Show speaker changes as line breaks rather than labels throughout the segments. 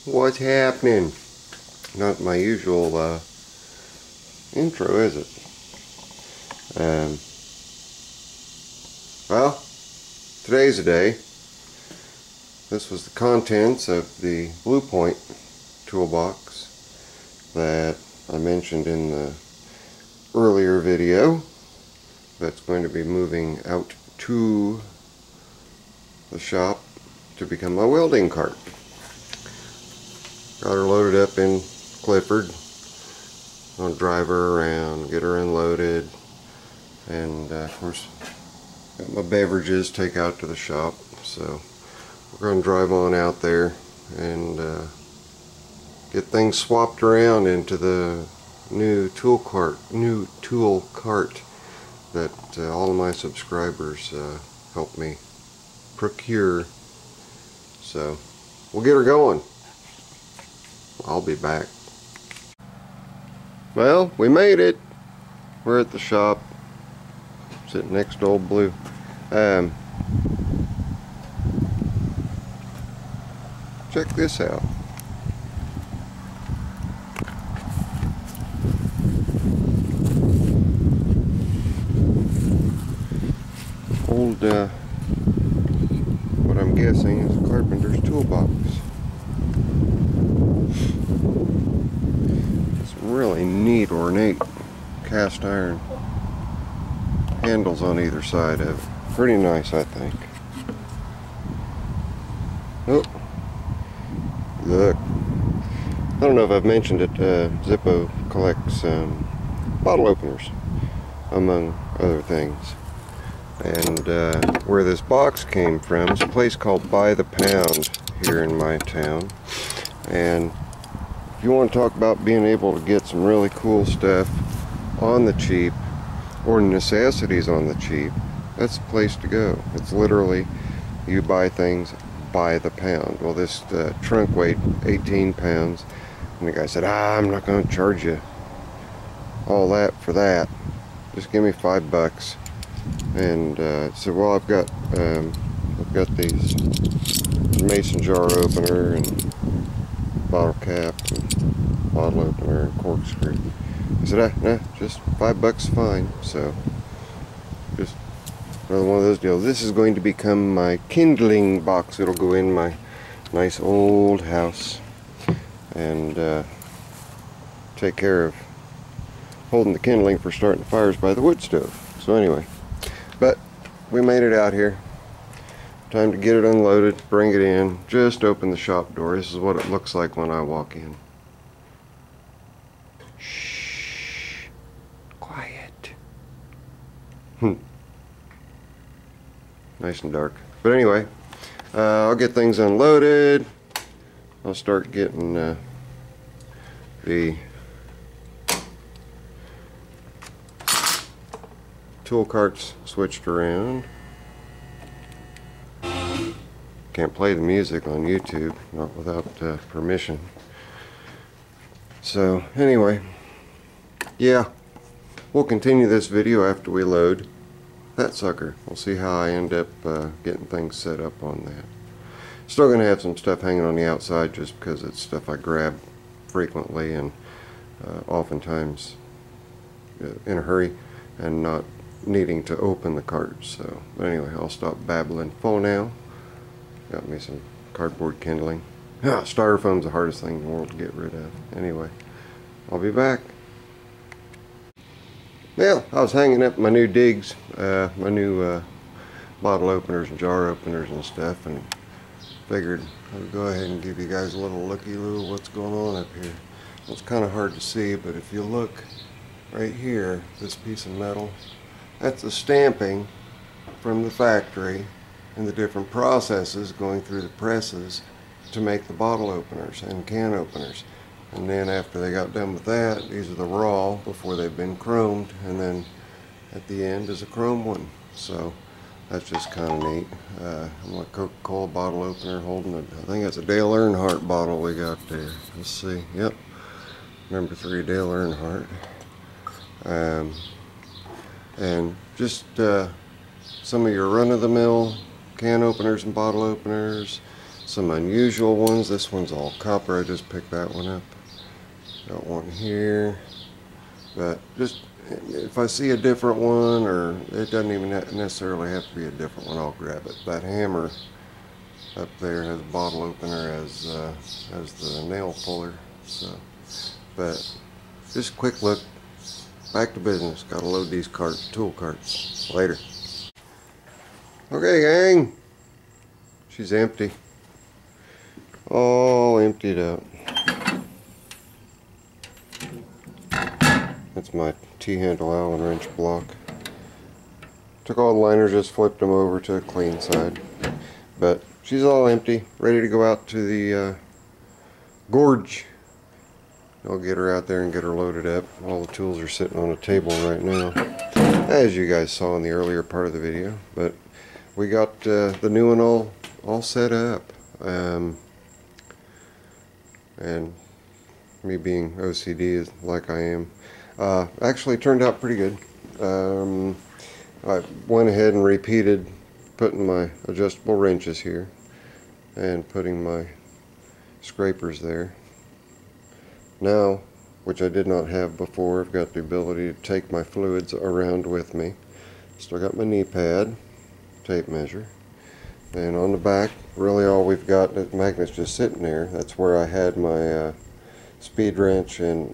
What's happening? Not my usual intro, is it? Well, today's the day. This was the contents of the Blue Point toolbox that I mentioned in the earlier video. That's going to be moving out to the shop to become my welding cart. Got her loaded up in Clifford. I'll drive her around, get her unloaded, and of course got my beverages to take out to the shop. So we're going to drive on out there and get things swapped around into the new tool cart that all of my subscribers helped me procure. So we'll get her going. I'll be back. Well, we made it. We're at the shop, sitting next to old Blue. Check this out. Old, what I'm guessing is a carpenter's toolbox. Really neat, ornate cast iron handles on either side of it. Pretty nice, I think. Oh, look. I don't know if I've mentioned it. Zippo collects bottle openers, among other things. And where this box came from is a place called By the Pound here in my town. And if you want to talk about being able to get some really cool stuff on the cheap, or necessities on the cheap, that's the place to go. It's literally, you buy things by the pound. Well, this trunk weighed 18 pounds, and the guy said, I'm not going to charge you all that for that. Just give me $5. And I said, well, I've got these mason jar opener and bottle cap and bottle opener and corkscrew. I said, nah, just $5 fine. So just another one of those deals. This is going to become my kindling box. It'll go in my nice old house and take care of holding the kindling for starting fires by the wood stove. So anyway, but we made it out here. Time to get it unloaded, bring it in, just open the shop door. This is what it looks like when I walk in. Shh. Quiet. Nice and dark. But anyway, I'll get things unloaded. I'll start getting the tool carts switched around. Can't play the music on YouTube, not without permission. So anyway, yeah, we'll continue this video after we load that sucker. We'll see how I end up getting things set up on that. Still gonna have some stuff hanging on the outside just because it's stuff I grab frequently and oftentimes in a hurry and not needing to open the cart. So but anyway, I'll stop babbling for now. Got me some cardboard kindling. Styrofoam's the hardest thing in the world to get rid of. Anyway, I'll be back. Well, I was hanging up my new digs, my new bottle openers and jar openers and stuff, and figured I'd go ahead and give you guys a little looky-loo what's going on up here. It's kind of hard to see, but if you look right here, this piece of metal, that's a stamping from the factory and the different processes going through the presses to make the bottle openers and can openers. And then after they got done with that, these are the raw before they've been chromed, and then at the end is a chrome one. So that's just kind of neat. I'm a Coca-Cola bottle opener holding it. I think it's a Dale Earnhardt bottle we got there. Let's see. Yep. Number 3 Dale Earnhardt. And just some of your run-of-the-mill can openers and bottle openers, some unusual ones. This one's all copper. I just picked that one up. Got one here. But just if I see a different one, or it doesn't even necessarily have to be a different one, I'll grab it. That hammer up there has a bottle opener as the nail puller. So, but just a quick look. Back to business. Got to load these tool carts. Later. Okay, gang. She's empty. All emptied out. That's my T-handle Allen wrench block. Took all the liners, just flipped them over to a clean side. But she's all empty, ready to go out to the gorge. I'll get her out there and get her loaded up. All the tools are sitting on a table right now, as you guys saw in the earlier part of the video. But we got the new one all set up. And me being OCD like I am, actually turned out pretty good. I went ahead and repeated putting my adjustable wrenches here and putting my scrapers there. Now, which I did not have before, I've got the ability to take my fluids around with me. Still got my knee pad, tape measure. And on the back, really all we've got, the magnet's just sitting there. That's where I had my speed wrench and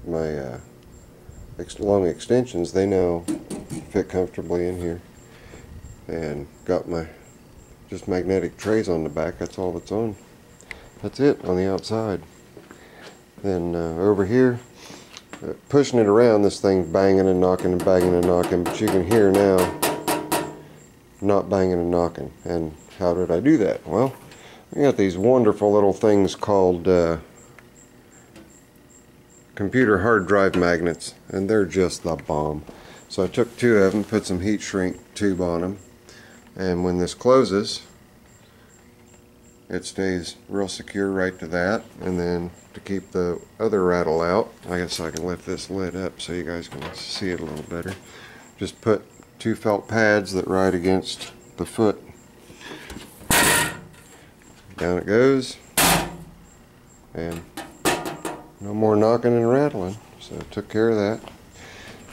my long extensions. They now fit comfortably in here. And got my just magnetic trays on the back. That's all that's on. That's it on the outside. Then over here, pushing it around, this thing's banging and knocking and banging and knocking, but you can hear now not banging and knocking. And how did I do that? Well, I got these wonderful little things called computer hard drive magnets, and they're just the bomb. So I took two of them, put some heat shrink tube on them, and when this closes, it stays real secure right to that. And then to keep the other rattle out, I guess I can lift this lid up so you guys can see it a little better. Just put two felt pads that ride against the foot. Down it goes, and no more knocking and rattling. So I took care of that.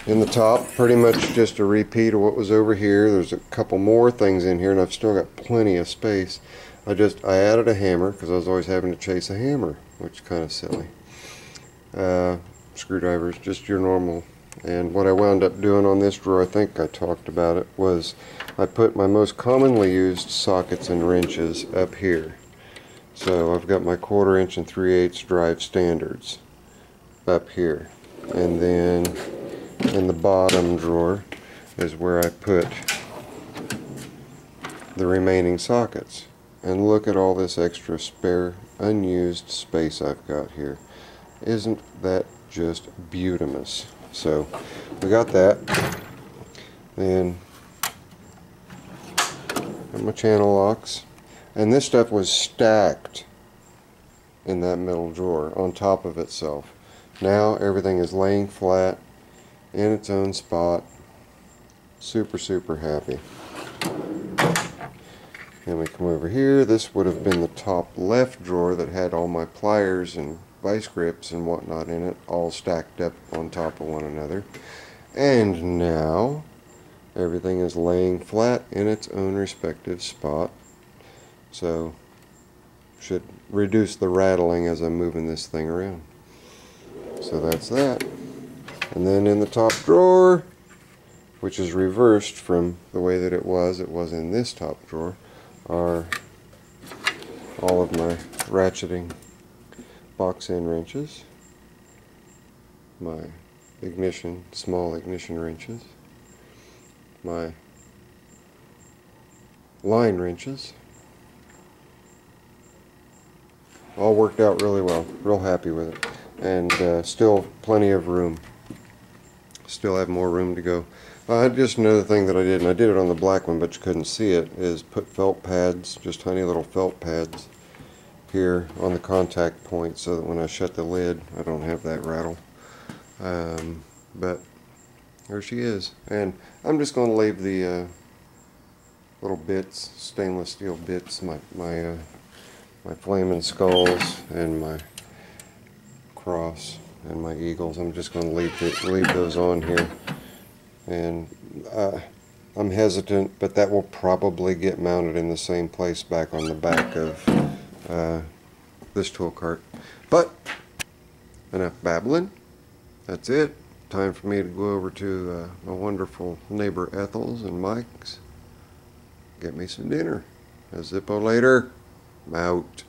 In the top, pretty much just a repeat of what was over here. There's a couple more things in here, and I've still got plenty of space. I added a hammer because I was always having to chase a hammer, which is kind of silly. Screwdrivers, just your normal. And what I wound up doing on this drawer, I think I talked about it, was I put my most commonly used sockets and wrenches up here. So I've got my 1/4 inch and 3/8 drive standards up here. And then in the bottom drawer is where I put the remaining sockets. And look at all this extra spare unused space I've got here. Isn't that just beautimous? So we got that. Then got my channel locks. And this stuff was stacked in that middle drawer on top of itself. Now everything is laying flat in its own spot. Super, super happy. Then we come over here. This would have been the top left drawer that had all my pliers and vice grips and whatnot in it, all stacked up on top of one another. And now everything is laying flat in its own respective spot. So should reduce the rattling as I'm moving this thing around. So that's that. And then in the top drawer, which is reversed from the way that it was in this top drawer, are all of my ratcheting box end wrenches, my small ignition wrenches, my line wrenches. All worked out really well. Real happy with it. And still plenty of room. Still have more room to go. Just another thing that I did, and I did it on the black one but you couldn't see it, is put felt pads, just tiny little felt pads here on the contact point so that when I shut the lid I don't have that rattle. But there she is. And I'm just going to leave the little bits, stainless steel bits, my flaming skulls and my cross and my eagles. I'm just going to leave those on here, and I'm hesitant, but that will probably get mounted in the same place back on the back of this tool cart. But enough babbling. That's it. Time for me to go over to my wonderful neighbor Ethel's and Mike's. Get me some dinner. A Zippo later. I'm out.